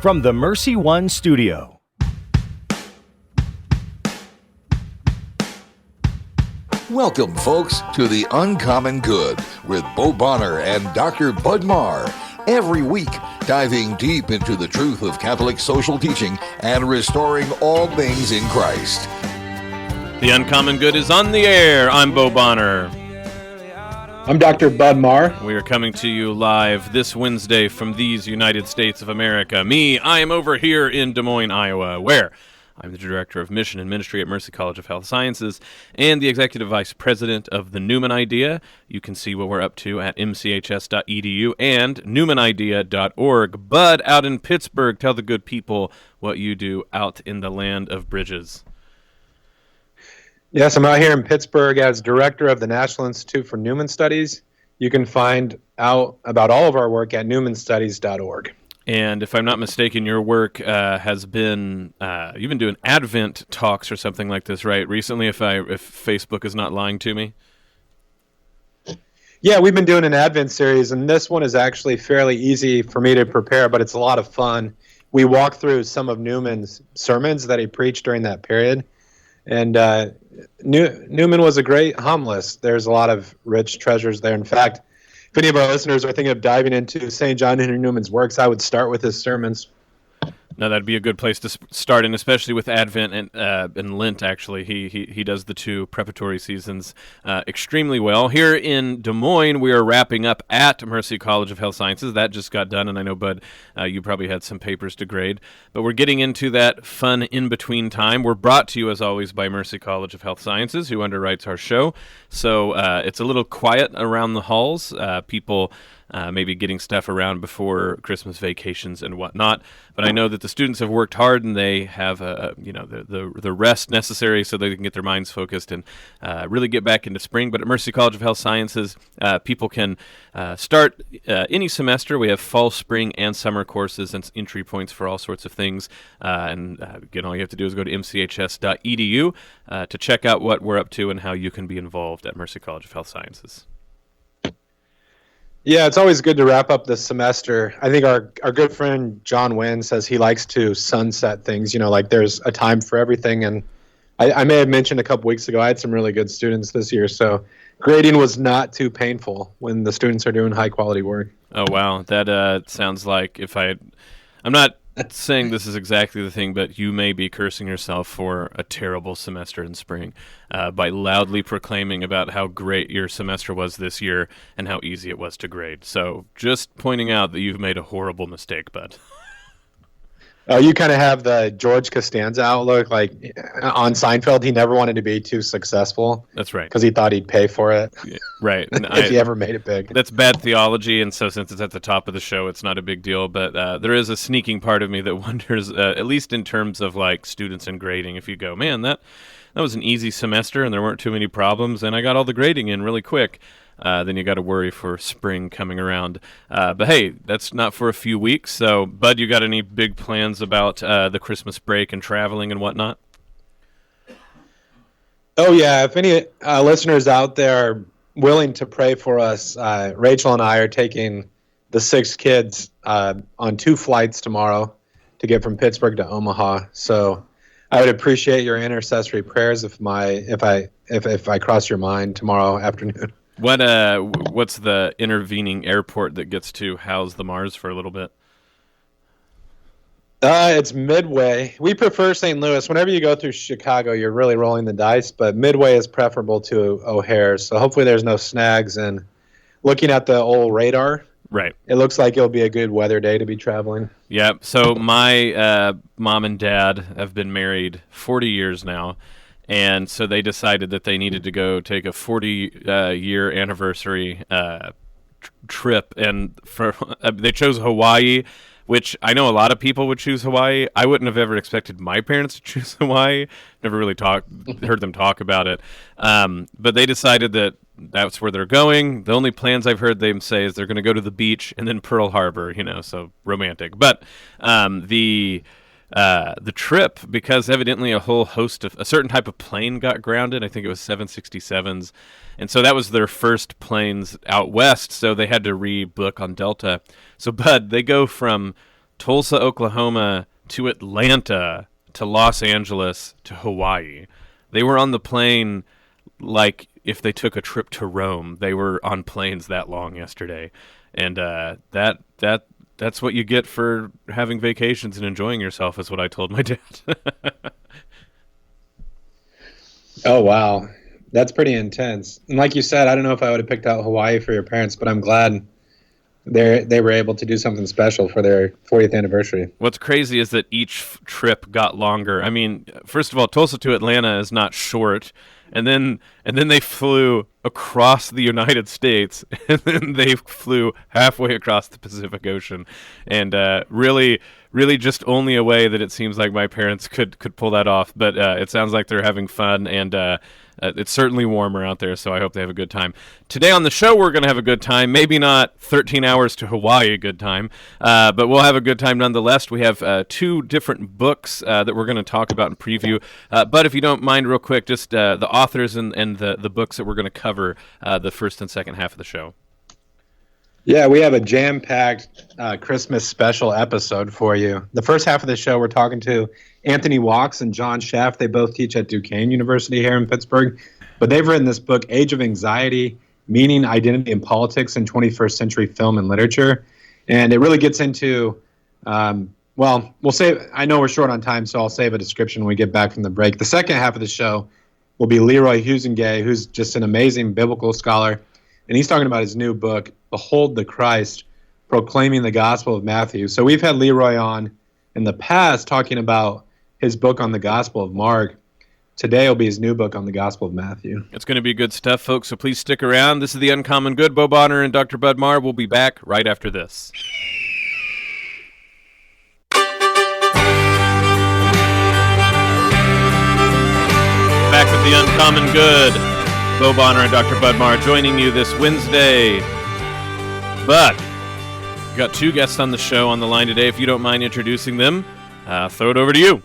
from the Mercy One studio. Welcome, folks, to The Uncommon Good with Bo Bonner and Dr. Bud Marr. Every week, diving deep into the truth of Catholic social teaching and restoring all things in Christ. The Uncommon Good is on the air. I'm Bo Bonner. I'm Dr. Bud Marr. We are coming to you live this Wednesday from these United States of America. I am over here in Des Moines, Iowa, where I'm the Director of Mission and Ministry at Mercy College of Health Sciences and the Executive Vice President of the Newman Idea. You can see what we're up to at mchs.edu and newmanidea.org. Bud, out in Pittsburgh, tell the good people what you do out in the land of bridges. Yes, I'm out here in Pittsburgh as Director of the National Institute for Newman Studies. You can find out about all of our work at newmanstudies.org. And if I'm not mistaken, your work has been, you've been doing Advent talks or something like this, right? Recently, if Facebook is not lying to me. Yeah, we've been doing an Advent series, and this one is actually fairly easy for me to prepare, but it's a lot of fun. We walk through some of Newman's sermons that he preached during that period. And Newman was a great homilist. There's a lot of rich treasures there. In fact, if any of our listeners are thinking of diving into St. John Henry Newman's works, I would start with his sermons. No, that'd be a good place to start, and especially with Advent and Lent. Actually, he does the two preparatory seasons extremely well. Here in Des Moines, we are wrapping up at Mercy College of Health Sciences. That just got done, and I know, Bud, you probably had some papers to grade. But we're getting into that fun in-between time. We're brought to you, as always, by Mercy College of Health Sciences, who underwrites our show. So it's a little quiet around the halls. People maybe getting stuff around before Christmas vacations and whatnot. But I know that the students have worked hard and they have the rest necessary so they can get their minds focused and really get back into spring. But at Mercy College of Health Sciences, people can start any semester. We have fall, spring, and summer courses and entry points for all sorts of things. Again, all you have to do is go to mchs.edu to check out what we're up to and how you can be involved at Mercy College of Health Sciences. Yeah, it's always good to wrap up the semester. I think our good friend John Wynn says he likes to sunset things, like there's a time for everything. And I may have mentioned a couple weeks ago, I had some really good students this year. So grading was not too painful when the students are doing high quality work. Oh, wow. That sounds like I'm not saying this is exactly the thing, but you may be cursing yourself for a terrible semester in spring by loudly proclaiming about how great your semester was this year and how easy it was to grade. So just pointing out that you've made a horrible mistake, bud. You kind of have the George Costanza outlook, like on Seinfeld, he never wanted to be too successful. That's right. Because he thought he'd pay for it. Yeah, right. And if he ever made it big. That's bad theology, and so since it's at the top of the show, it's not a big deal. But there is a sneaking part of me that wonders, at least in terms of like students and grading, if you go, man, that was an easy semester and there weren't too many problems, and I got all the grading in really quick. Then you got to worry for spring coming around. But hey, that's not for a few weeks. So, Bud, you got any big plans about the Christmas break and traveling and whatnot? Oh, yeah. If any listeners out there are willing to pray for us, Rachel and I are taking the 6 kids on 2 flights tomorrow to get from Pittsburgh to Omaha. So I would appreciate your intercessory prayers if I cross your mind tomorrow afternoon. What's the intervening airport that gets to house the Mars for a little bit? It's Midway. We prefer St. Louis. Whenever you go through Chicago, you're really rolling the dice, but Midway is preferable to O'Hare. So hopefully there's no snags. And looking at the old radar, right, it looks like it'll be a good weather day to be traveling. Yeah. So my mom and dad have been married 40 years now. And so they decided that they needed to go take a 40-year anniversary trip, and they chose Hawaii, which I know a lot of people would choose Hawaii. I wouldn't have ever expected my parents to choose Hawaii. Never really heard them talk about it. But they decided that that's where they're going. The only plans I've heard them say is they're going to go to the beach and then Pearl Harbor, so romantic. But the trip, because evidently a whole host of a certain type of plane got grounded. I think it was 767s. And so that was their first planes out west. So they had to rebook on Delta. So, Bud, they go from Tulsa, Oklahoma to Atlanta to Los Angeles to Hawaii. They were on the plane like if they took a trip to Rome. They were on planes that long yesterday. And that's what you get for having vacations and enjoying yourself, is what I told my dad. Oh, wow. That's pretty intense. And like you said, I don't know if I would have picked out Hawaii for your parents, but I'm glad they were able to do something special for their 40th anniversary. What's crazy is that each trip got longer. I mean, first of all, Tulsa to Atlanta is not short, and then they flew across the United States, and then they flew halfway across the Pacific Ocean, and really just only a way that it seems like my parents could pull that off. But it sounds like they're having fun, and it's certainly warmer out there, so I hope they have a good time. Today on the show, we're going to have a good time. Maybe not 13 hours to Hawaii a good time, but we'll have a good time nonetheless. We have two different books that we're going to talk about and preview. But if you don't mind, real quick, just the authors and the books that we're going to cover the first and second half of the show. Yeah, we have a jam-packed Christmas special episode for you. The first half of the show, we're talking to Anthony Wachs and Jon Schaff. They both teach at Duquesne University here in Pittsburgh. But they've written this book, Age of Anxiety, Meaning, Identity, and Politics in 21st Century Film and Literature. And it really gets into, we'll save, I know we're short on time, so I'll save a description when we get back from the break. The second half of the show will be Leroy Huizenga, who's just an amazing biblical scholar. And he's talking about his new book, Behold the Christ, Proclaiming the Gospel of Matthew. So we've had Leroy on in the past talking about his book on the Gospel of Mark. Today will be his new book on the Gospel of Matthew. It's going to be good stuff, folks, so please stick around. This is The Uncommon Good. Bo Bonner and Dr. Bud Marr will be back right after this. Back with The Uncommon Good. Bo Bonner and Dr. Bud Marr joining you this Wednesday. But we've got two guests on the show on the line today. If you don't mind introducing them, throw it over to you.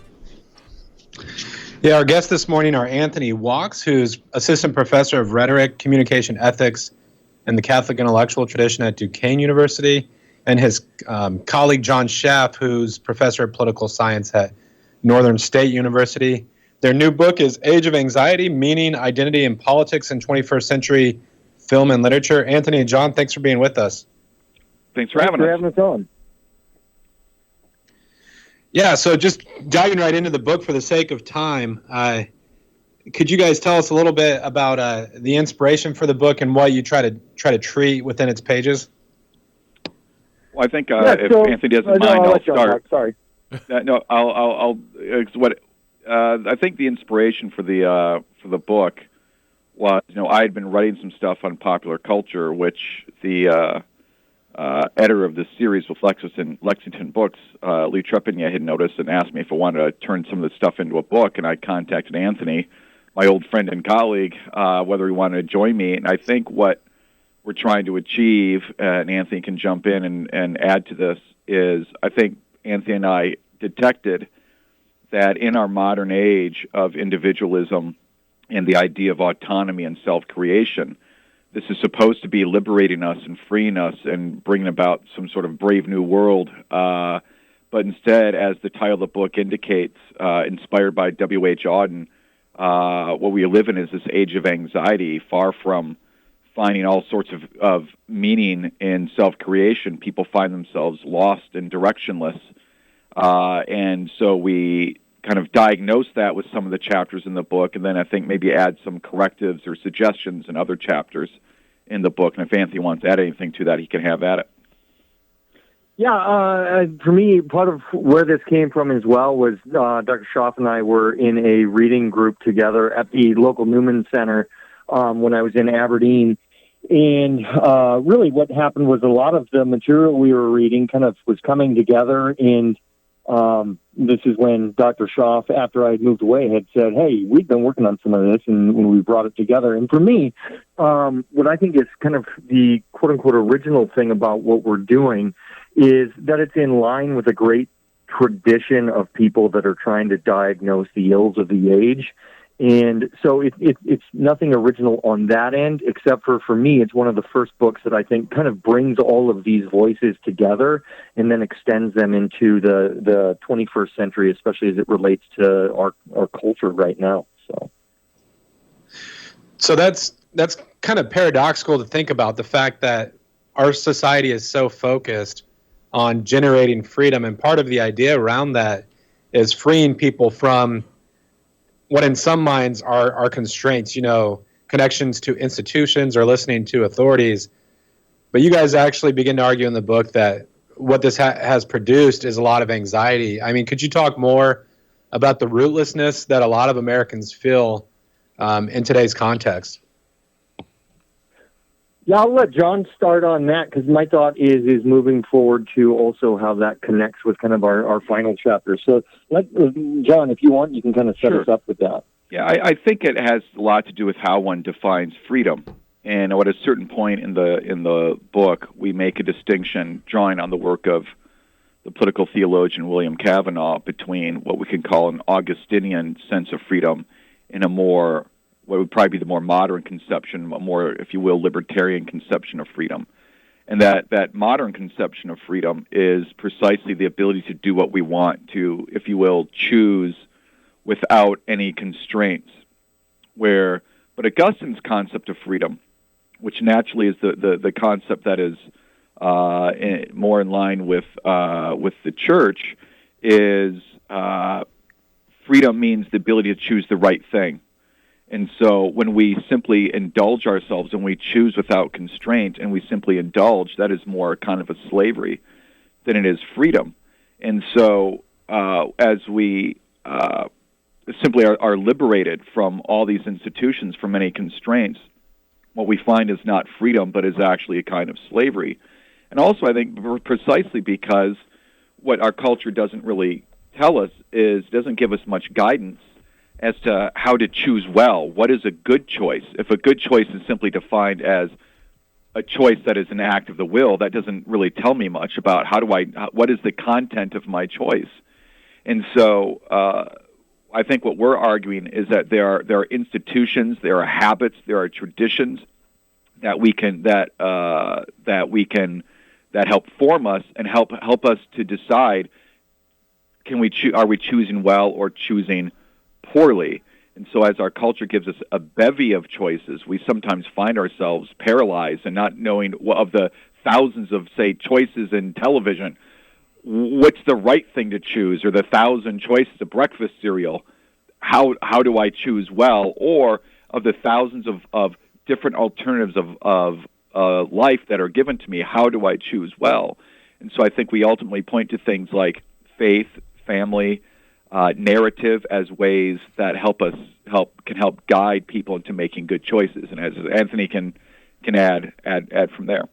Yeah, our guests this morning are Anthony Wachs, who's assistant professor of rhetoric, communication ethics, and the Catholic intellectual tradition at Duquesne University, and his colleague Jon Schaff, who's professor of political science at Northern State University. Their new book is Age of Anxiety, Meaning, Identity, and Politics in 21st Century Film and Literature. Anthony and Jon, thanks for being with us. Thanks for having us on. Yeah, so just diving right into the book for the sake of time, could you guys tell us a little bit about the inspiration for the book and what you try to treat within its pages? Well, I think if Anthony doesn't mind, I'll start. Sorry. I'll. I think the inspiration for the book was, I had been writing some stuff on popular culture, which the editor of this series with Lexington Books, Lee Trepanier, had noticed and asked me if I wanted to turn some of the stuff into a book, and I contacted Anthony, my old friend and colleague, whether he wanted to join me. And I think what we're trying to achieve, and Anthony can jump in and add to this, is I think Anthony and I detected that in our modern age of individualism and the idea of autonomy and self-creation, this is supposed to be liberating us and freeing us and bringing about some sort of brave new world. But instead, as the title of the book indicates, inspired by W.H. Auden, what we live in is this age of anxiety. Far from finding all sorts of meaning in self-creation, people find themselves lost and directionless. And so we kind of diagnose that with some of the chapters in the book, and then I think maybe add some correctives or suggestions in other chapters in the book. And if Anthony wants to add anything to that, he can have at it. Yeah, for me, part of where this came from as well was Dr. Schaff and I were in a reading group together at the local Newman Center when I was in Aberdeen. And really what happened was a lot of the material we were reading kind of was coming together, and this is when Dr. Schaff, after I had moved away, had said, hey, we've been working on some of this, and when we brought it together. And for me, what I think is kind of the quote-unquote original thing about what we're doing is that it's in line with a great tradition of people that are trying to diagnose the ills of the age. And so it's nothing original on that end, except for me, it's one of the first books that I think kind of brings all of these voices together and then extends them into the 21st century, especially as it relates to our culture right now. So that's kind of paradoxical to think about, the fact that our society is so focused on generating freedom, and part of the idea around that is freeing people from what in some minds are constraints, connections to institutions or listening to authorities. But you guys actually begin to argue in the book that what this has produced is a lot of anxiety. I mean, could you talk more about the rootlessness that a lot of Americans feel in today's context? Yeah, I'll let John start on that, because my thought is moving forward to also how that connects with kind of our final chapter. So, John, if you want, you can kind of set us up with that. Yeah, I think it has a lot to do with how one defines freedom. And at a certain point in the book, we make a distinction, drawing on the work of the political theologian William Kavanaugh, between what we can call an Augustinian sense of freedom and what would probably be the more modern conception, a more, if you will, libertarian conception of freedom. And that modern conception of freedom is precisely the ability to do what we want, to, if you will, choose without any constraints. But Augustine's concept of freedom, which naturally is the concept that is more in line with the church, is freedom means the ability to choose the right thing. And so when we simply indulge ourselves and we choose without constraint and we simply indulge, that is more kind of a slavery than it is freedom. And so as we simply are liberated from all these institutions, from any constraints, what we find is not freedom, but is actually a kind of slavery. And also, I think, precisely because what our culture doesn't really tell us doesn't give us much guidance as to how to choose well. What is a good choice? If a good choice is simply defined as a choice that is an act of the will, that doesn't really tell me much about what is the content of my choice. And so I think what we're arguing is that there are institutions, there are habits, there are traditions that help form us and help us to decide, are we choosing well or choosing poorly. And so as our culture gives us a bevy of choices, we sometimes find ourselves paralyzed and not knowing, of the thousands of, say, choices in television, what's the right thing to choose, or the 1,000 choices of breakfast cereal, how do I choose well? Or of the thousands of different alternatives of life that are given to me, how do I choose well? And so I think we ultimately point to things like faith, family, narrative as ways that can help guide people into making good choices. And as Anthony can add from there.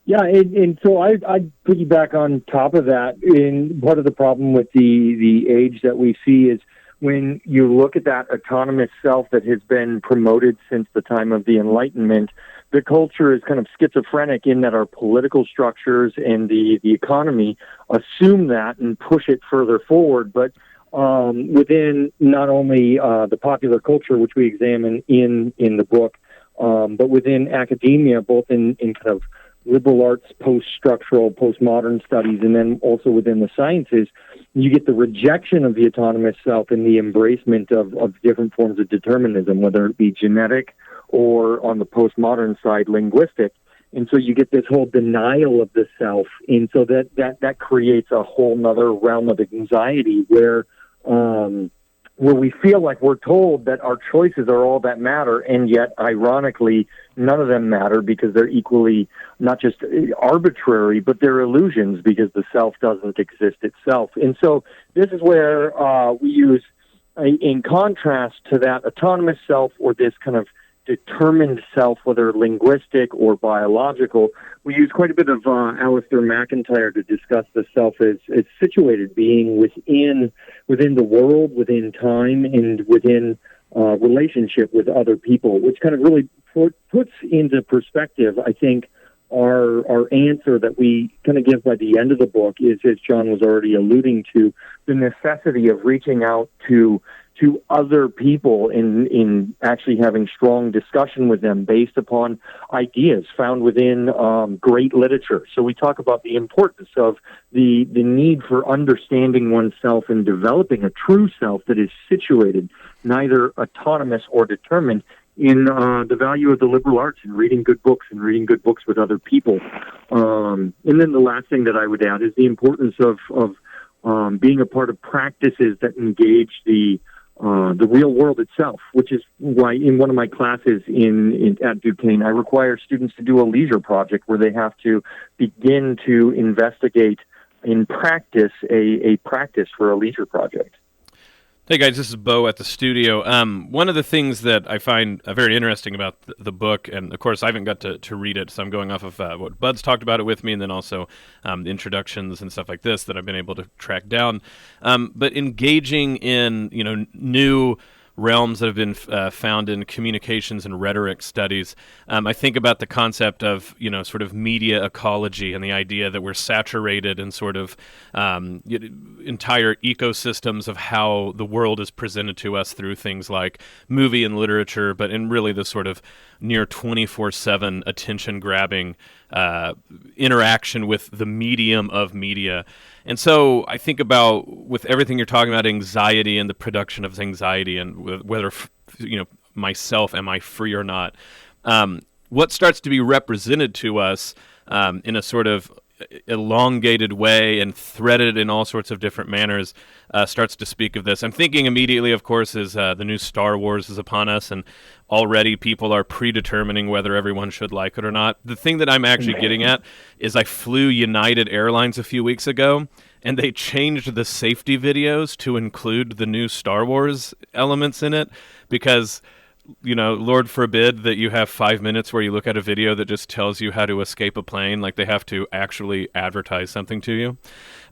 Yeah, and so I'd piggyback on top of that. And part of the problem with the age that we see is when you look at that autonomous self that has been promoted since the time of the Enlightenment, the culture is kind of schizophrenic in that our political structures and the economy assume that and push it further forward. But within not only the popular culture, which we examine in the book, but within academia, both in kind of liberal arts, post-structural, postmodern studies, and then also within the sciences, you get the rejection of the autonomous self and the embracement of different forms of determinism, whether it be genetic or on the postmodern side, linguistic. And so you get this whole denial of the self. And so that creates a whole nother realm of anxiety where we feel like we're told that our choices are all that matter, and yet, ironically, none of them matter because they're equally not just arbitrary, but they're illusions because the self doesn't exist itself. And so this is where we use, in contrast to that autonomous self or this kind of determined self, whether linguistic or biological, we use quite a bit of Alistair McIntyre to discuss the self as situated being within the world, within time, and within relationship with other people, which kind of really puts into perspective, I think, our answer that we kind of give by the end of the book is, as John was already alluding to, the necessity of reaching out to other people in actually having strong discussion with them based upon ideas found within great literature. So we talk about the importance of the need for understanding oneself and developing a true self that is situated, neither autonomous or determined, in the value of the liberal arts and reading good books with other people. And then the last thing that I would add is the importance of being a part of practices that engage the real world itself, which is why in one of my classes at Duquesne, I require students to do a leisure project where they have to begin to investigate in practice a practice for a leisure project. Hey guys, this is Bo at the studio. One of the things that I find very interesting about the book, and of course I haven't got to read it, so I'm going off of what Bud's talked about it with me, and then also the introductions and stuff like this that I've been able to track down. But engaging in new realms that have been found in communications and rhetoric studies. I think about the concept of, sort of media ecology and the idea that we're saturated in sort of entire ecosystems of how the world is presented to us through things like movie and literature, but in really the sort of near 24/7 attention-grabbing interaction with the medium of media. And so I think about, with everything you're talking about, anxiety and the production of anxiety, and whether, myself, am I free or not? What starts to be represented to us in a sort of elongated way and threaded in all sorts of different manners starts to speak of this. I'm thinking immediately, of course, is the new Star Wars is upon us, and already people are predetermining whether everyone should like it or not. The thing that I'm actually getting at is I flew United Airlines a few weeks ago, and they changed the safety videos to include the new Star Wars elements in it, because Lord forbid that you have 5 minutes where you look at a video that just tells you how to escape a plane. Like, they have to actually advertise something to you.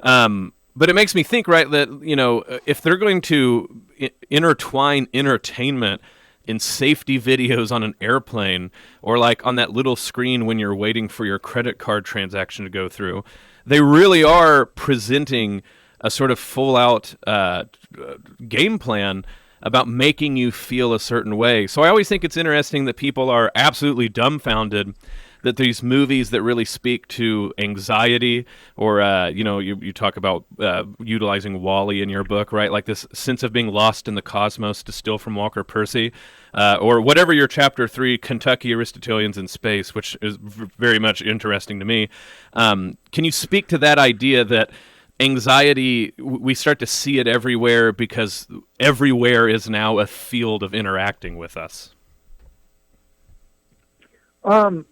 But it makes me think, right, that, if they're going to intertwine entertainment in safety videos on an airplane, or like on that little screen when you're waiting for your credit card transaction to go through, they really are presenting a sort of full-out game plan about making you feel a certain way. So I always think it's interesting that people are absolutely dumbfounded that these movies that really speak to anxiety, or, you talk about utilizing WALL-E in your book, right? Like this sense of being lost in the cosmos, to steal from Walker Percy, or whatever your chapter 3, Kentucky Aristotelians in Space, which is very much interesting to me. Can you speak to that idea that anxiety, we start to see it everywhere because everywhere is now a field of interacting with us? One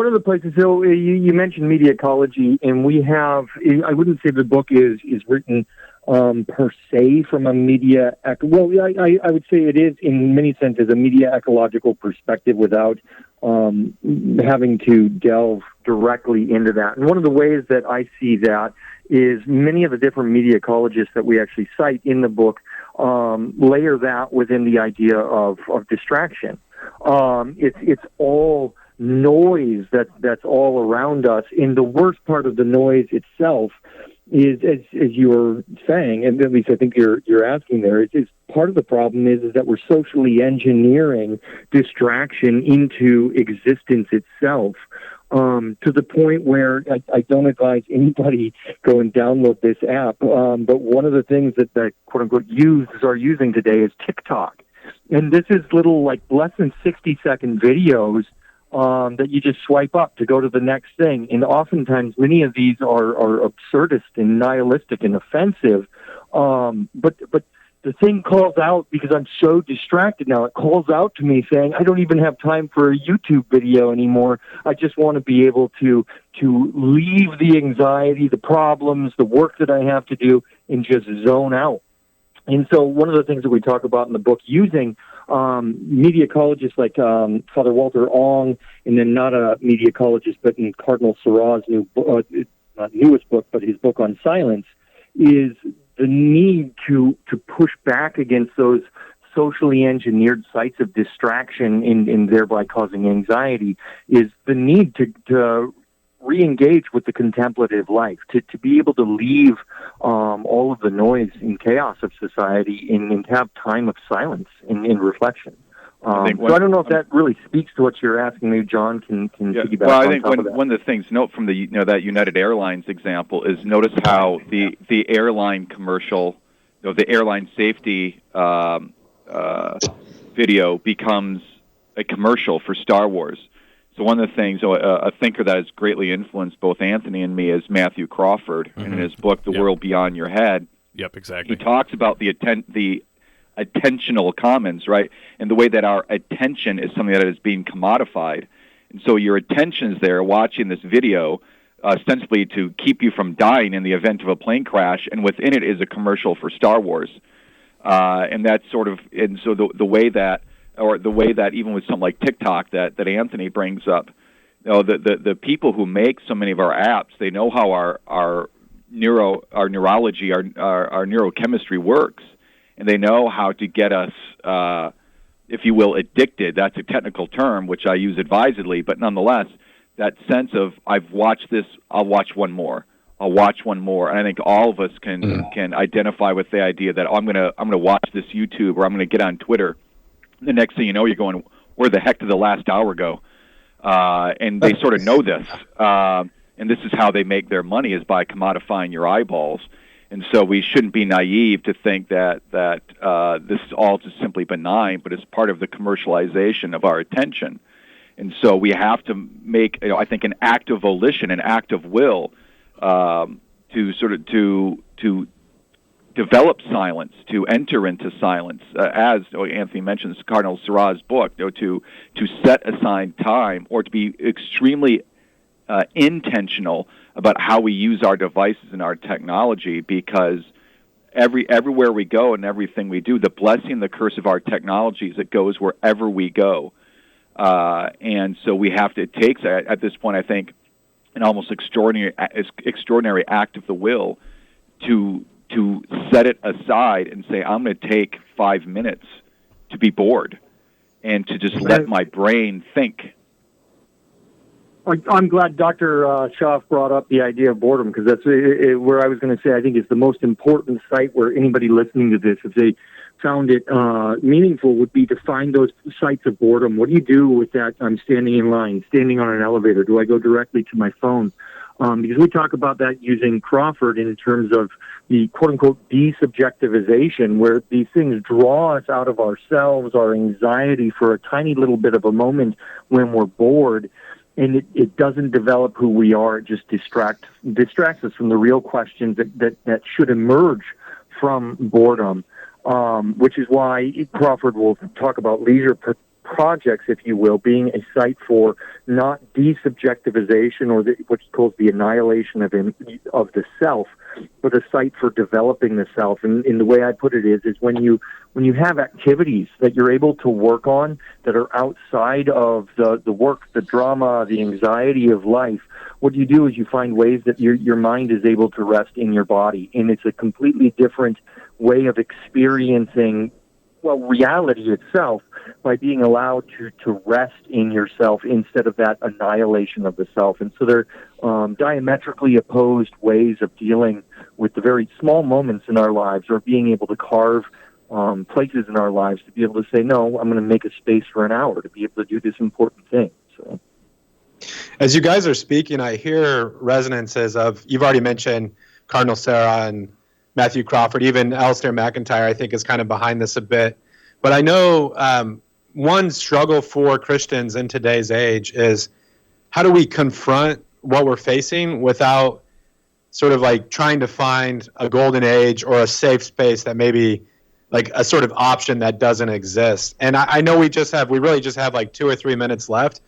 of the places, so you mentioned media ecology, and we have, I wouldn't say the book is written per se from a media, I would say it is in many senses a media ecological perspective without having to delve directly into that. And one of the ways that I see that is many of the different media ecologists that we actually cite in the book layer that within the idea of distraction. It's all noise that's all around us. And the worst part of the noise itself is, as you were saying, and at least I think you're asking there, is part of the problem is that we're socially engineering distraction into existence itself. To the point where I don't advise anybody go and download this app. But one of the things that quote unquote users are using today is TikTok. And this is little, like, less than 60-second videos that you just swipe up to go to the next thing. And oftentimes, many of these are absurdist and nihilistic and offensive. But the thing calls out, because I'm so distracted now, it calls out to me saying, I don't even have time for a YouTube video anymore. I just want to be able to leave the anxiety, the problems, the work that I have to do, and just zone out. And so one of the things that we talk about in the book, using media ecologists like Father Walter Ong, and then not a media ecologist, but in Cardinal Sarah's newest book, but his book on silence, is the need to push back against those socially engineered sites of distraction and thereby causing anxiety is the need to re-engage with the contemplative life, to be able to leave all of the noise and chaos of society and have time of silence and reflection. So I don't know if that really speaks to what you're asking. Maybe John can piggyback well, I on think top of that. one of the things note from the that United Airlines example is notice how the airline commercial, the airline safety video becomes a commercial for Star Wars. So one of the things, a thinker that has greatly influenced both Anthony and me is Matthew Crawford, and in his book, The World Beyond Your Head. Yep, exactly. He talks about the attentional commons, right? And the way that our attention is something that is being commodified. And so your attention is there watching this video ostensibly to keep you from dying in the event of a plane crash, and within it is a commercial for Star Wars. And that's sort of, and so the way that even with something like TikTok that Anthony brings up, the people who make so many of our apps, they know how our neurology, our neurochemistry works. And they know how to get us, if you will, addicted. That's a technical term, which I use advisedly, but nonetheless, that sense of, I've watched this, I'll watch one more. I'll watch one more. And I think all of us can identify with the idea that I'm gonna watch this YouTube, or I'm gonna get on Twitter. The next thing you know, you're going, where the heck did the last hour go? And they sort of know this. And this is how they make their money, is by commodifying your eyeballs. And so we shouldn't be naive to think that this is all just simply benign, but it's part of the commercialization of our attention. And so we have to make, I think, an act of volition, an act of will, to develop silence, to enter into silence, as Anthony mentions, Cardinal Seurat's book, to set aside time, or to be extremely intentional about how we use our devices and our technology, because everywhere we go and everything we do, the blessing and the curse of our technology is it goes wherever we go. And so we have to, it takes, at this point, I think, an almost extraordinary act of the will to set it aside and say, I'm going to take 5 minutes to be bored and to just let my brain think. I'm glad Dr. Schaff brought up the idea of boredom, because that's where I was going to say I think it's the most important site where anybody listening to this, if they found it meaningful, would be to find those sites of boredom. What do you do with that? I'm standing in line, standing on an elevator. Do I go directly to my phone? Because we talk about that using Crawford in terms of the quote-unquote desubjectivization, where these things draw us out of ourselves, our anxiety for a tiny little bit of a moment when we're bored. And it doesn't develop who we are. It just distracts us from the real questions that should emerge from boredom, which is why Crawford will talk about leisure projects, if you will, being a site for not desubjectivization or what he calls the annihilation of the self, but a site for developing the self. And the way I put it is when you have activities that you're able to work on that are outside of the work, the drama, the anxiety of life, what you do is you find ways that your mind is able to rest in your body. And it's a completely different way of experiencing, well, reality itself, by being allowed to rest in yourself instead of that annihilation of the self. And so they're diametrically opposed ways of dealing with the very small moments in our lives, or being able to carve places in our lives to be able to say, no, I'm going to make a space for an hour to be able to do this important thing. So, as you guys are speaking, I hear resonances of, you've already mentioned Cardinal Seurat and Matthew Crawford, even Alistair McIntyre, I think, is kind of behind this a bit. But I know one struggle for Christians in today's age is, how do we confront what we're facing without sort of like trying to find a golden age or a safe space that maybe like a sort of option that doesn't exist. And I know we really just have like 2 or 3 minutes left,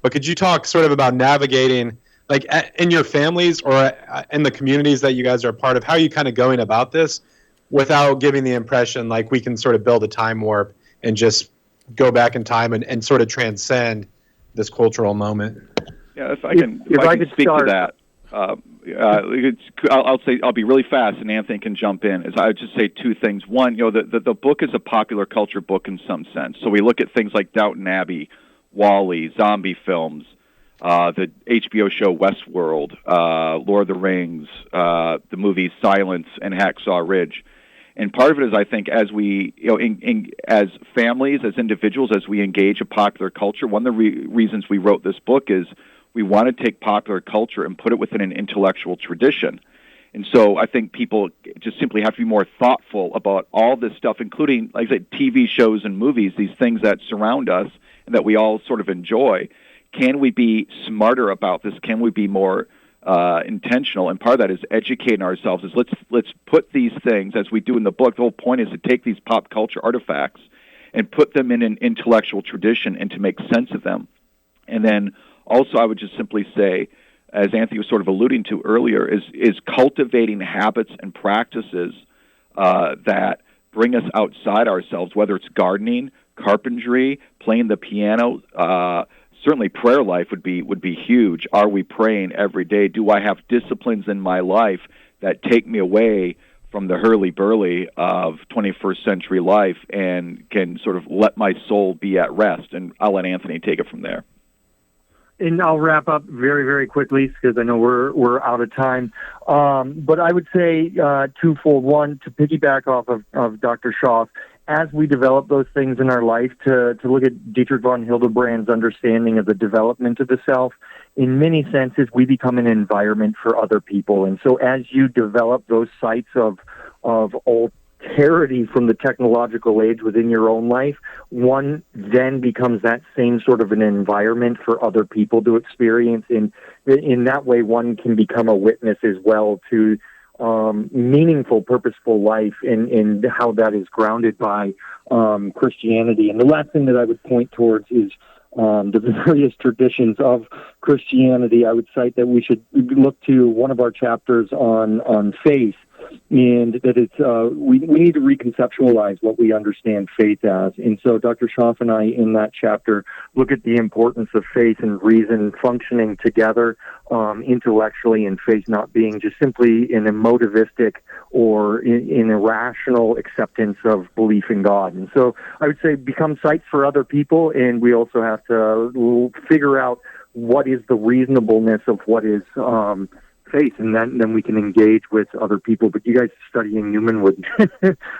but could you talk sort of about navigating, like in your families or in the communities that you guys are a part of, how are you kind of going about this without giving the impression like we can sort of build a time warp and just go back in time and sort of transcend this cultural moment? Yeah, if I can speak to that. I'll be really fast, and Anthony can jump in. I would just say two things. One, the book is a popular culture book in some sense. So we look at things like Downton Abbey, Wall-E, zombie films, the HBO show Westworld, Lord of the Rings, the movies Silence and Hacksaw Ridge. And part of it is, I think, as we, as families, as individuals, as we engage a popular culture, one of the reasons we wrote this book is we want to take popular culture and put it within an intellectual tradition. And so I think people just simply have to be more thoughtful about all this stuff, including, like I said, TV shows and movies, these things that surround us and that we all sort of enjoy. Can we be smarter about this? Can we be more intentional? And part of that is educating ourselves. Is let's put these things, as we do in the book. The whole point is to take these pop culture artifacts and put them in an intellectual tradition and to make sense of them. And then also, I would just simply say, as Anthony was sort of alluding to earlier, is cultivating habits and practices that bring us outside ourselves, whether it's gardening, carpentry, playing the piano. Certainly prayer life would be huge. Are we praying every day? Do I have disciplines in my life that take me away from the hurly-burly of 21st century life and can sort of let my soul be at rest? And I'll let Anthony take it from there. And I'll wrap up very, very quickly because I know we're out of time. But I would say twofold. One, to piggyback off of Dr. Schaff, as we develop those things in our life, to look at Dietrich von Hildebrand's understanding of the development of the self, in many senses, we become an environment for other people. And so as you develop those sites of alterity from the technological age within your own life, one then becomes that same sort of an environment for other people to experience. In that way, one can become a witness as well to meaningful, purposeful life and how that is grounded by Christianity. And the last thing that I would point towards is the various traditions of Christianity. I would cite that we should look to one of our chapters on faith, and that it's we need to reconceptualize what we understand faith as. And so Dr. Schaff and I, in that chapter, look at the importance of faith and reason functioning together intellectually, and faith not being just simply an emotivistic or an irrational acceptance of belief in God. And so I would say become sites for other people, and we also have to figure out what is the reasonableness of what is faith, and then we can engage with other people. But you guys studying Newman would,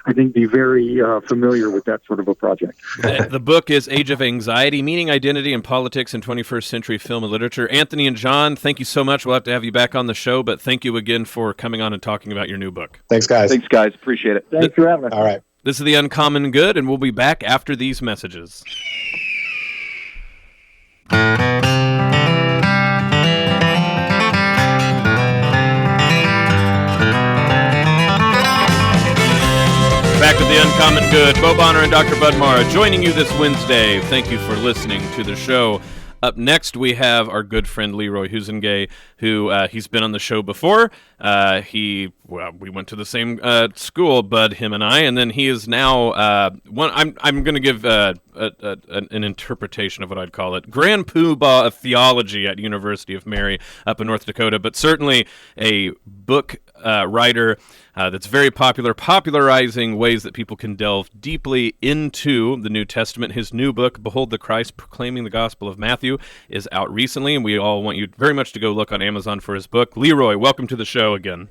I think, be very familiar with that sort of a project. The book is Age of Anxiety, Meaning, Identity, and Politics in 21st Century Film and Literature. Anthony and John, thank you so much. We'll have to have you back on the show, but thank you again for coming on and talking about your new book. Thanks, guys. Thanks, guys. Appreciate it. Thanks for having us. All right. This is The Uncommon Good, and we'll be back after these messages. Back to The Uncommon Good. Bo Bonner and Dr. Bud Mara joining you this Wednesday. Thank you for listening to the show. Up next, we have our good friend Leroy Huizenga, who he's been on the show before. We went to the same school, Bud, him and I, and then he is now I'm going to give an interpretation of what I'd call it. Grand Poobah of Theology at University of Mary up in North Dakota, but certainly a book writer that's very popular, popularizing ways that people can delve deeply into the New Testament. His new book, Behold the Christ, Proclaiming the Gospel of Matthew, is out recently, and we all want you very much to go look on Amazon for his book. Leroy, welcome to the show again.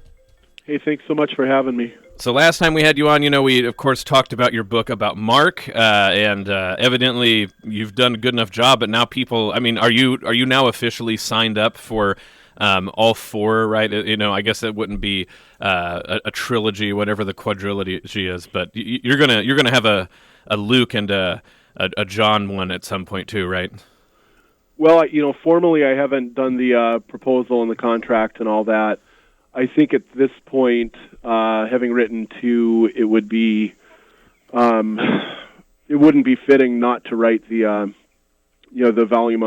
Hey, thanks so much for having me. So last time we had you on, we, of course, talked about your book about Mark, and evidently you've done a good enough job, but now people, are you now officially signed up for all four, right? I guess that wouldn't be a trilogy, whatever the quadrilogy is, but you're gonna have a Luke and a John one at some point too, right? Well, formally I haven't done the proposal and the contract and all that. I think at this point, having written two, it would be, it wouldn't be fitting not to write the volume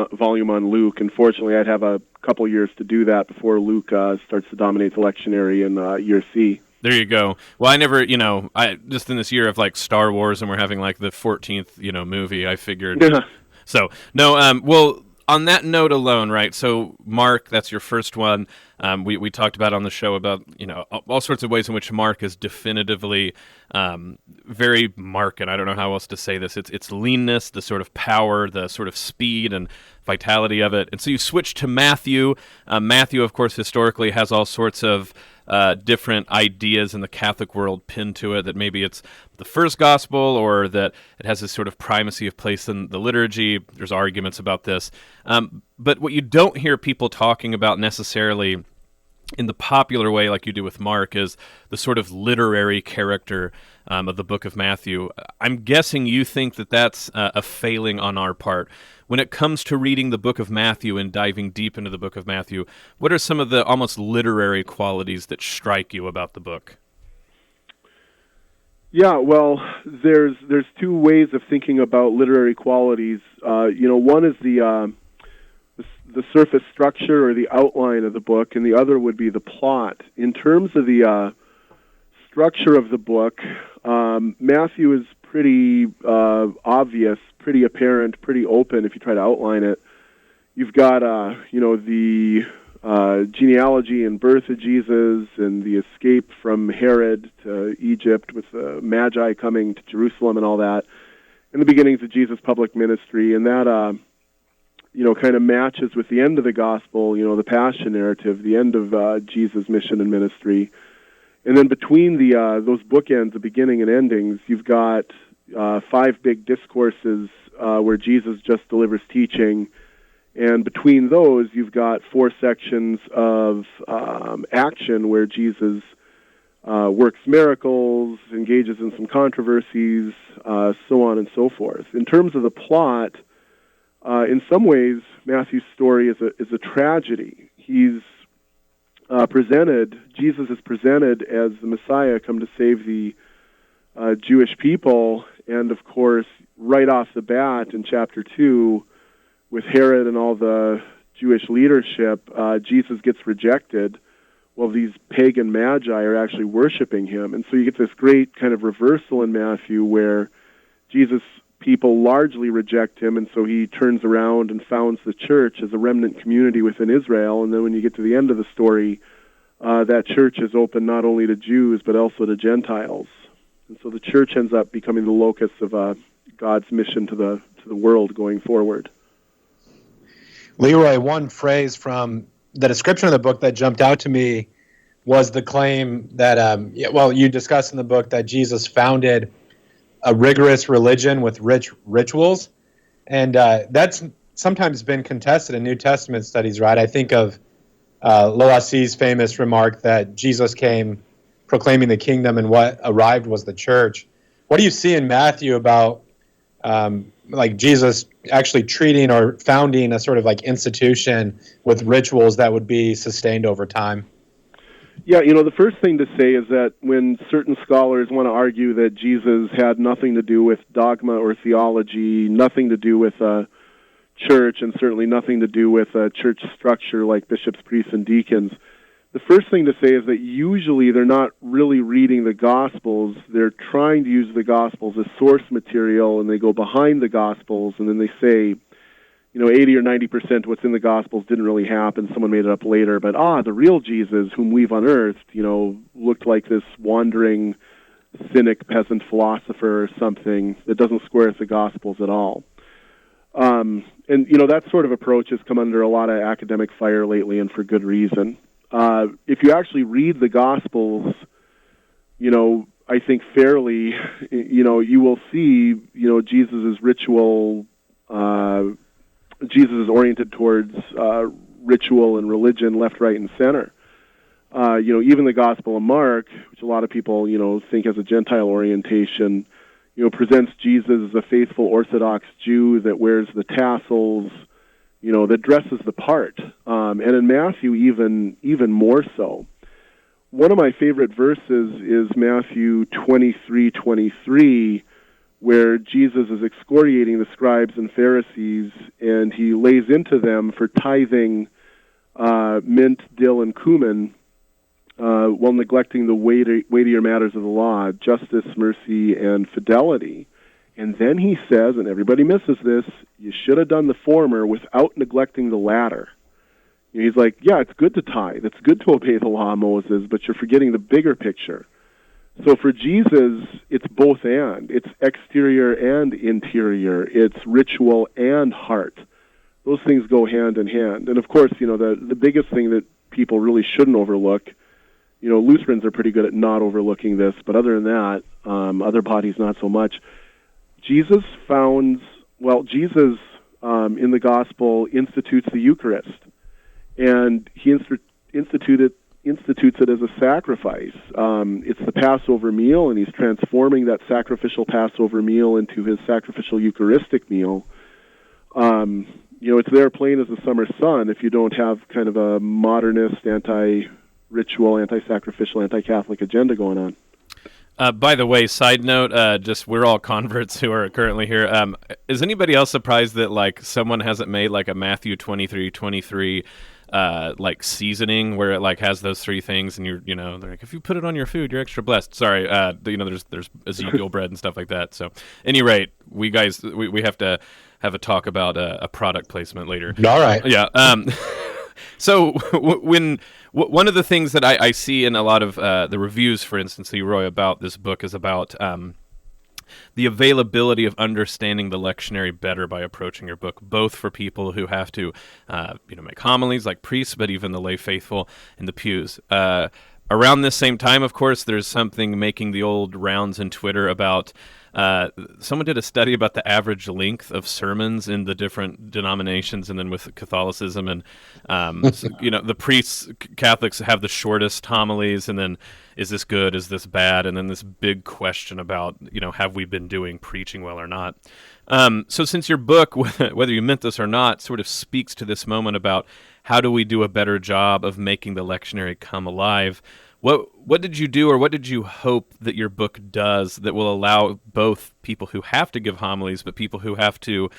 on Luke. Unfortunately, I'd have a couple years to do that before Luke starts to dominate the lectionary in year C. There you go. Well, I never, I just in this year of like Star Wars, and we're having like the 14th, movie. I figured. So no. Well, on that note alone, right? So Mark, that's your first one. We talked about on the show about all sorts of ways in which Mark is definitively very Mark, and I don't know how else to say this. It's leanness, the sort of power, the sort of speed and vitality of it. And so you switch to Matthew. Matthew, of course, historically has all sorts of different ideas in the Catholic world pinned to it, that maybe it's the first gospel or that it has this sort of primacy of place in the liturgy. There's arguments about this. But what you don't hear people talking about necessarily in the popular way like you do with Mark is the sort of literary character of the book of Matthew. I'm guessing you think that that's a failing on our part. When it comes to reading the book of Matthew and diving deep into the book of Matthew, what are some of the almost literary qualities that strike you about the book? Yeah, well, there's two ways of thinking about literary qualities. One is the surface structure or the outline of the book, and the other would be the plot. In terms of the structure of the book, Matthew is pretty obvious, pretty apparent, pretty open if you try to outline it. You've got, the genealogy and birth of Jesus and the escape from Herod to Egypt with the Magi coming to Jerusalem and all that, and the beginnings of Jesus' public ministry, and that kind of matches with the end of the gospel, the Passion narrative, the end of Jesus' mission and ministry. And then between those bookends, the beginning and endings, you've got 5 big discourses where Jesus just delivers teaching. And between those, you've got 4 sections of action where Jesus works miracles, engages in some controversies, so on and so forth. In terms of the plot, in some ways, Matthew's story is a tragedy. Jesus is presented as the Messiah come to save the Jewish people, and of course, right off the bat in chapter 2, with Herod and all the Jewish leadership, Jesus gets rejected while these pagan magi are actually worshiping him. And so you get this great kind of reversal in Matthew where Jesus' people largely reject him, and so he turns around and founds the church as a remnant community within Israel. And then when you get to the end of the story, that church is open not only to Jews but also to Gentiles. And so the church ends up becoming the locus of God's mission to the world going forward. Leroy, one phrase from the description of the book that jumped out to me was the claim that, you discuss in the book that Jesus founded a rigorous religion with rich rituals. And that's sometimes been contested in New Testament studies, right? I think of Loassi's famous remark that Jesus came proclaiming the kingdom and what arrived was the church. What do you see in Matthew about Jesus actually treating or founding a sort of institution with rituals that would be sustained over time? Yeah, the first thing to say is that when certain scholars want to argue that Jesus had nothing to do with dogma or theology, nothing to do with church, and certainly nothing to do with church structure like bishops, priests, and deacons, the first thing to say is that usually they're not really reading the Gospels. They're trying to use the Gospels as source material, and they go behind the Gospels, and then they say, 80 or 90% of what's in the Gospels didn't really happen. Someone made it up later. But, the real Jesus, whom we've unearthed, looked like this wandering, cynic peasant philosopher or something that doesn't square with the Gospels at all. And that sort of approach has come under a lot of academic fire lately, and for good reason. If you actually read the Gospels, I think fairly, you will see, Jesus' ritual, Jesus is oriented towards ritual and religion left, right, and center. Even the Gospel of Mark, which a lot of people, think has a Gentile orientation, presents Jesus as a faithful Orthodox Jew that wears the tassels, that dresses the part. And in Matthew, even more so. One of my favorite verses is Matthew 23:23, where Jesus is excoriating the scribes and Pharisees, and he lays into them for tithing mint, dill, and cumin while neglecting the weightier matters of the law, justice, mercy, and fidelity. And then he says, and everybody misses this, you should have done the former without neglecting the latter. He's like, yeah, it's good to tithe. It's good to obey the law of Moses, but you're forgetting the bigger picture. So for Jesus, it's both and. It's exterior and interior. It's ritual and heart. Those things go hand in hand. And of course, the biggest thing that people really shouldn't overlook, Lutherans are pretty good at not overlooking this, but other than that, other bodies not so much. Jesus in the gospel institutes the Eucharist, and he institutes it as a sacrifice. It's the Passover meal, and he's transforming that sacrificial Passover meal into his sacrificial Eucharistic meal. It's there plain as the summer sun if you don't have kind of a modernist, anti-ritual, anti-sacrificial, anti-Catholic agenda going on. By the way, side note, we're all converts who are currently here. Is anybody else surprised that someone hasn't made a Matthew 23 seasoning where it has those three things, and they're like, if you put it on your food, you're extra blessed. Sorry, there's Ezekiel bread and stuff like that. So, any rate, we have to have a talk about a product placement later. All right. Yeah. So one of the things that I see in a lot of the reviews, for instance, Leroy, about this book is about the availability of understanding the lectionary better by approaching your book, both for people who have to make homilies like priests, but even the lay faithful in the pews. Around this same time, of course, there's something making the old rounds in Twitter about someone did a study about the average length of sermons in the different denominations, and then with Catholicism, and the priests, Catholics have the shortest homilies, and then is this good, is this bad, and then this big question about have we been doing preaching well or not. So since your book, whether you meant this or not, sort of speaks to this moment about how do we do a better job of making the lectionary come alive, what did you do, or what did you hope that your book does that will allow both people who have to give homilies, but people who have to,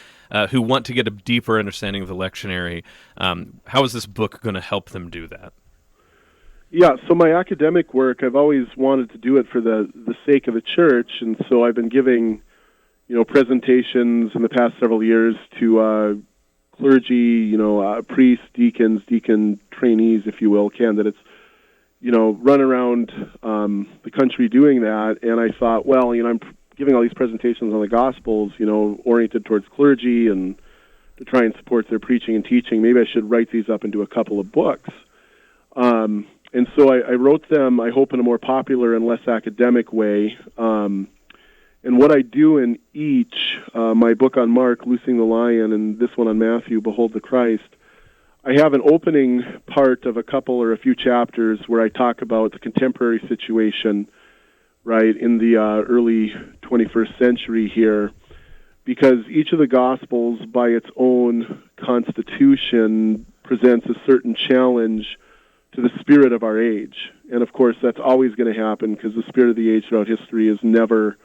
who want to get a deeper understanding of the lectionary? How is this book going to help them do that? Yeah, so my academic work, I've always wanted to do it for the sake of the church, and so I've been giving, presentations in the past several years to clergy, priests, deacons, deacon trainees, if you will, candidates, run around the country doing that. And I thought, well, I'm giving all these presentations on the Gospels, oriented towards clergy and to try and support their preaching and teaching. Maybe I should write these up into a couple of books. And so I wrote them, I hope, in a more popular and less academic way. And what I do in each, my book on Mark, Loosing the Lion, and this one on Matthew, Behold the Christ, I have an opening part of a couple or a few chapters where I talk about the contemporary situation, right, in the early 21st century here, because each of the Gospels, by its own constitution, presents a certain challenge to the spirit of our age. And, of course, that's always going to happen because the spirit of the age throughout history is never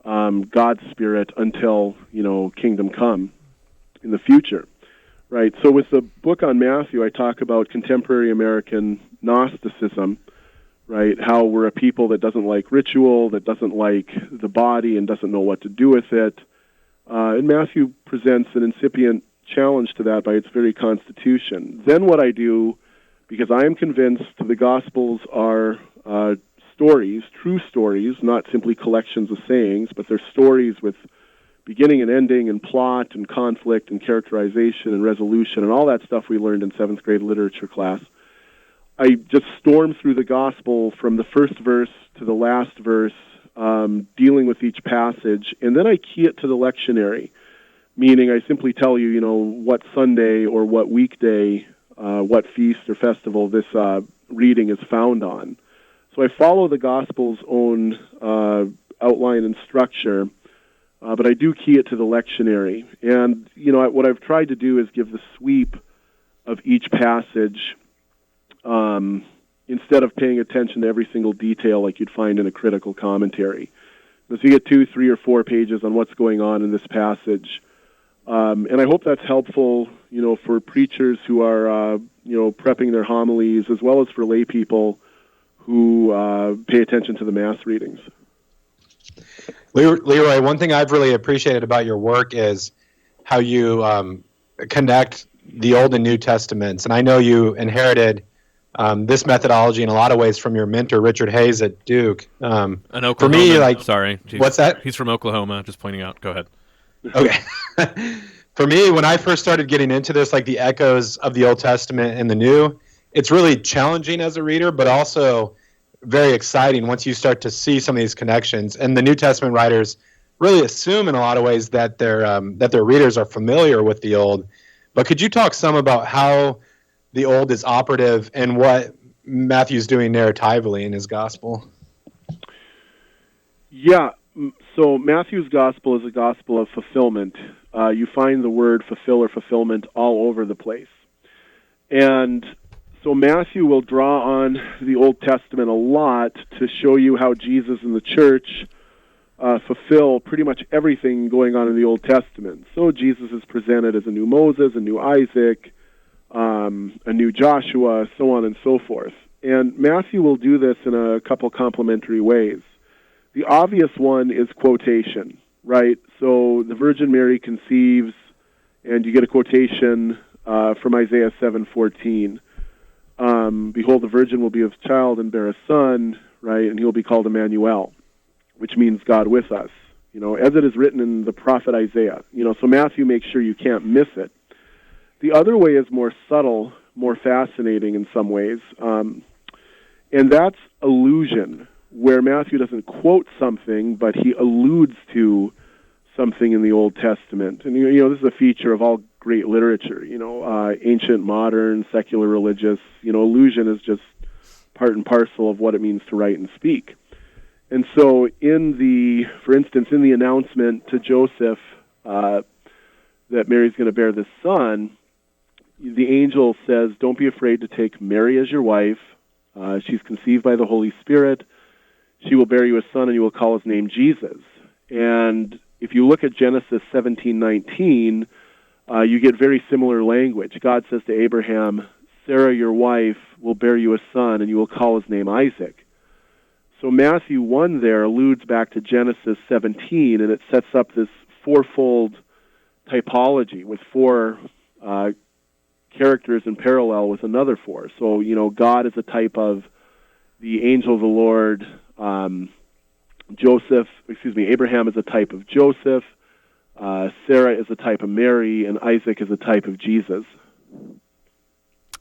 God's spirit until, kingdom come in the future. Right, so with the book on Matthew, I talk about contemporary American Gnosticism, right, how we're a people that doesn't like ritual, that doesn't like the body, and doesn't know what to do with it. And Matthew presents an incipient challenge to that by its very constitution. Then what I do, because I am convinced the Gospels are stories, true stories, not simply collections of sayings, but they're stories with beginning and ending and plot and conflict and characterization and resolution and all that stuff we learned in 7th grade literature class. I just storm through the gospel from the first verse to the last verse, dealing with each passage, and then I key it to the lectionary, meaning I simply tell you, what Sunday or what weekday, what feast or festival this reading is found on. So I follow the gospel's own outline and structure, but I do key it to the lectionary. And, what I've tried to do is give the sweep of each passage instead of paying attention to every single detail like you'd find in a critical commentary. So you get 2, 3, or 4 pages on what's going on in this passage. And I hope that's helpful, for preachers who are, prepping their homilies, as well as for lay people who pay attention to the Mass readings. Leroy, one thing I've really appreciated about your work is how you connect the Old and New Testaments. And I know you inherited this methodology in a lot of ways from your mentor, Richard Hayes at Duke. An Oklahoma. For me, like, sorry. What's that? He's from Oklahoma, just pointing out. Go ahead. Okay. For me, when I first started getting into this, like the echoes of the Old Testament and the New, it's really challenging as a reader, but also very exciting once you start to see some of these connections. And the New Testament writers really assume in a lot of ways that their readers are familiar with the Old. But could you talk some about how the Old is operative and what Matthew's doing narratively in his gospel? Yeah, so Matthew's gospel is a gospel of fulfillment. You find the word fulfill or fulfillment all over the place. And so Matthew will draw on the Old Testament a lot to show you how Jesus and the church fulfill pretty much everything going on in the Old Testament. So Jesus is presented as a new Moses, a new Isaac, a new Joshua, so on and so forth. And Matthew will do this in a couple complementary ways. The obvious one is quotation, right? So the Virgin Mary conceives, and you get a quotation from Isaiah 7:14. Behold, the virgin will be with child and bear a son, right? And he will be called Emmanuel, which means God with us, as it is written in the prophet Isaiah. So Matthew makes sure you can't miss it. The other way is more subtle, more fascinating in some ways, and that's allusion, where Matthew doesn't quote something, but he alludes to something in the Old Testament. And, this is a feature of all great literature, ancient, modern, secular, religious. Allusion is just part and parcel of what it means to write and speak. And so for instance, in the announcement to Joseph that Mary's going to bear this son, the angel says, don't be afraid to take Mary as your wife. She's conceived by the Holy Spirit. She will bear you a son, and you will call his name Jesus. And if you look at Genesis 17:19, you get very similar language. God says to Abraham, Sarah, your wife, will bear you a son, and you will call his name Isaac. So Matthew 1 there alludes back to Genesis 17, and it sets up this fourfold typology with four characters in parallel with another four. So, God is a type of the angel of the Lord. Abraham is a type of Joseph. Sarah is a type of Mary, and Isaac is a type of Jesus.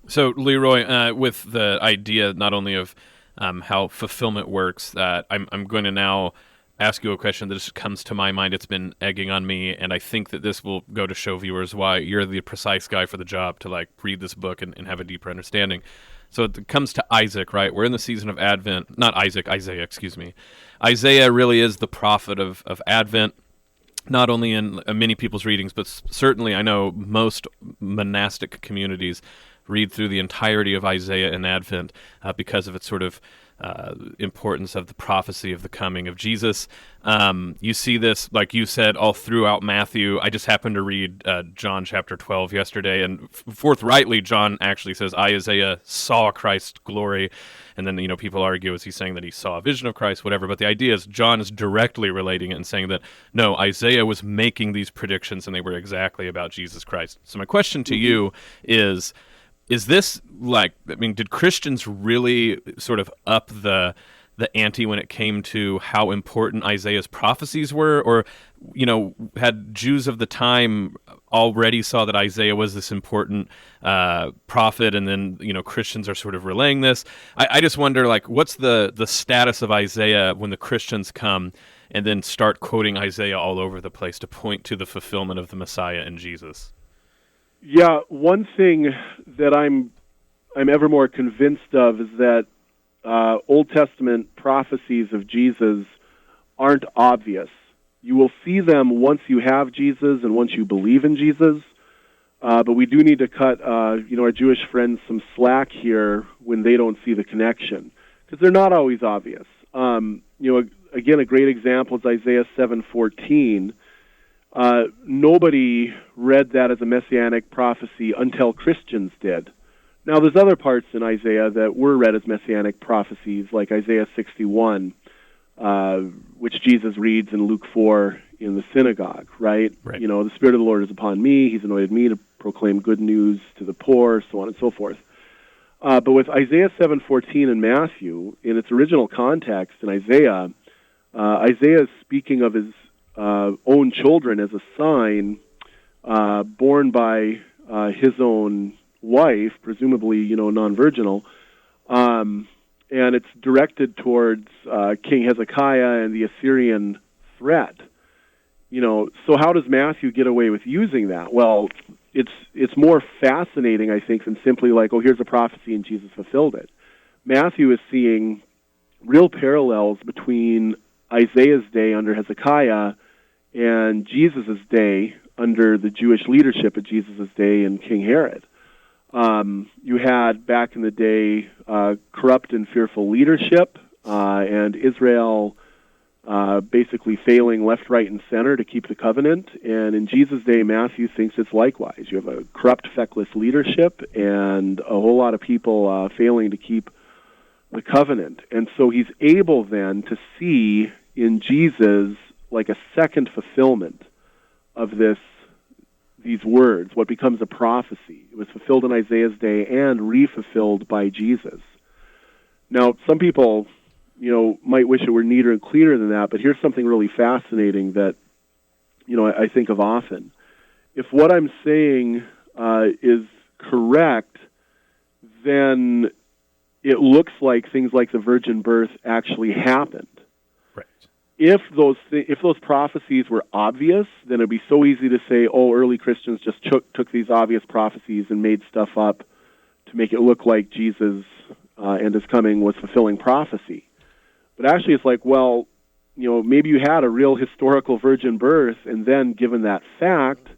So, Leroy, with the idea not only of how fulfillment works, I'm going to now ask you a question that just comes to my mind. It's been egging on me, and I think that this will go to show viewers why you're the precise guy for the job to read this book and have a deeper understanding. So it comes to Isaac, right? We're in the season of Advent. Not Isaiah, excuse me. Isaiah really is the prophet of Advent, not only in many people's readings, but certainly I know most monastic communities read through the entirety of Isaiah in Advent because of its sort of importance of the prophecy of the coming of Jesus. You see this, like you said, all throughout Matthew. I just happened to read John chapter 12 yesterday, and forthrightly, John actually says, Isaiah saw Christ's glory. And then, people argue, is he saying that he saw a vision of Christ, whatever. But the idea is John is directly relating it and saying that, no, Isaiah was making these predictions, and they were exactly about Jesus Christ. So my question to you is this did Christians really sort of up the ante when it came to how important Isaiah's prophecies were? Or, had Jews of the time already saw that Isaiah was this important prophet, and then, Christians are sort of relaying this? I just wonder, what's the status of Isaiah when the Christians come and then start quoting Isaiah all over the place to point to the fulfillment of the Messiah in Jesus? Yeah, one thing that I'm ever more convinced of is that Old Testament prophecies of Jesus aren't obvious. You will see them once you have Jesus and once you believe in Jesus, but we do need to cut our Jewish friends some slack here when they don't see the connection, because they're not always obvious. Again, a great example is Isaiah 7:14. Nobody read that as a messianic prophecy until Christians did. Now, there's other parts in Isaiah that were read as messianic prophecies, like Isaiah 61, which Jesus reads in Luke 4 in the synagogue, right? Right. You know, the Spirit of the Lord is upon me. He's anointed me to proclaim good news to the poor, so on and so forth. But with Isaiah 7:14 in Matthew, in its original context in Isaiah, Isaiah is speaking of his own children as a sign born by his own wife, presumably, non-virginal, and it's directed towards King Hezekiah and the Assyrian threat. So how does Matthew get away with using that? Well, it's more fascinating, I think, than simply like, oh, here's a prophecy and Jesus fulfilled it. Matthew is seeing real parallels between Isaiah's day under Hezekiah and Jesus' day under the Jewish leadership of Jesus' day and King Herod. You had, back in the day, corrupt and fearful leadership, and Israel basically failing left, right, and center to keep the covenant. And in Jesus' day, Matthew thinks it's likewise. You have a corrupt, feckless leadership and a whole lot of people failing to keep the covenant. And so he's able then to see in Jesus like a second fulfillment of these words, what becomes a prophecy. It was fulfilled in Isaiah's day and re-fulfilled by Jesus. Now, some people, might wish it were neater and clearer than that, but here's something really fascinating that, I think of often. If what I'm saying is correct, then it looks like things like the virgin birth actually happened. Right. If those prophecies were obvious, then it'd be so easy to say, oh, early Christians just took these obvious prophecies and made stuff up to make it look like Jesus and his coming was fulfilling prophecy. But actually it's like, well, maybe you had a real historical virgin birth, and then given that fact,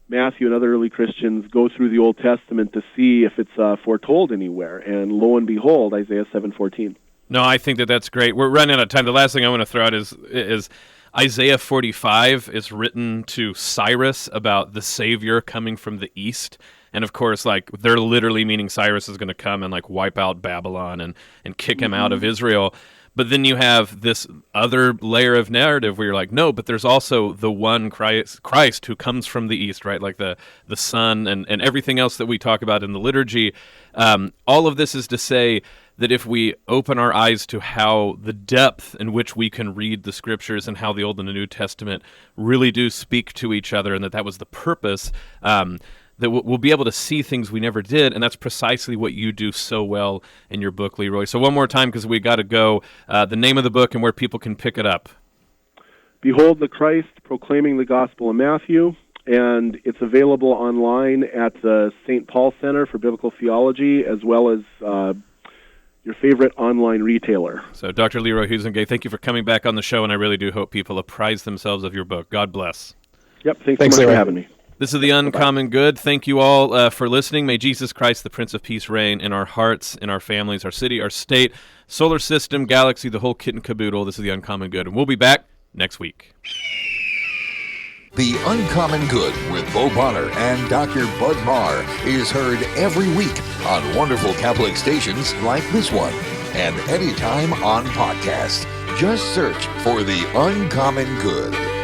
Matthew and other early Christians go through the Old Testament to see if it's foretold anywhere, and lo and behold, Isaiah 7:14. No, I think that's great. We're running out of time. The last thing I want to throw out is Isaiah 45 is written to Cyrus about the Savior coming from the east. And of course, they're literally meaning Cyrus is going to come and wipe out Babylon and kick him out of Israel. But then you have this other layer of narrative where you're like, no, but there's also the one Christ who comes from the east, right? Like the Son and everything else that we talk about in the liturgy. All of this is to say that if we open our eyes to how the depth in which we can read the Scriptures and how the Old and the New Testament really do speak to each other, and that was the purpose, that we'll be able to see things we never did, and that's precisely what you do so well in your book, Leroy. So one more time, because we got to go, the name of the book and where people can pick it up. Behold the Christ, Proclaiming the Gospel of Matthew, and it's available online at the St. Paul Center for Biblical Theology, as well as your favorite online retailer. So Dr. Leroy Huizenga, thank you for coming back on the show, and I really do hope people apprise themselves of your book. God bless. Yep, thanks so much for having me. This is The Uncommon Good. Thank you all for listening. May Jesus Christ, the Prince of Peace, reign in our hearts, in our families, our city, our state, solar system, galaxy, the whole kit and caboodle. This is The Uncommon Good, and we'll be back next week. The Uncommon Good with Bo Bonner and Dr. Bud Marr is heard every week on wonderful Catholic stations like this one, and anytime on podcast. Just search for The Uncommon Good.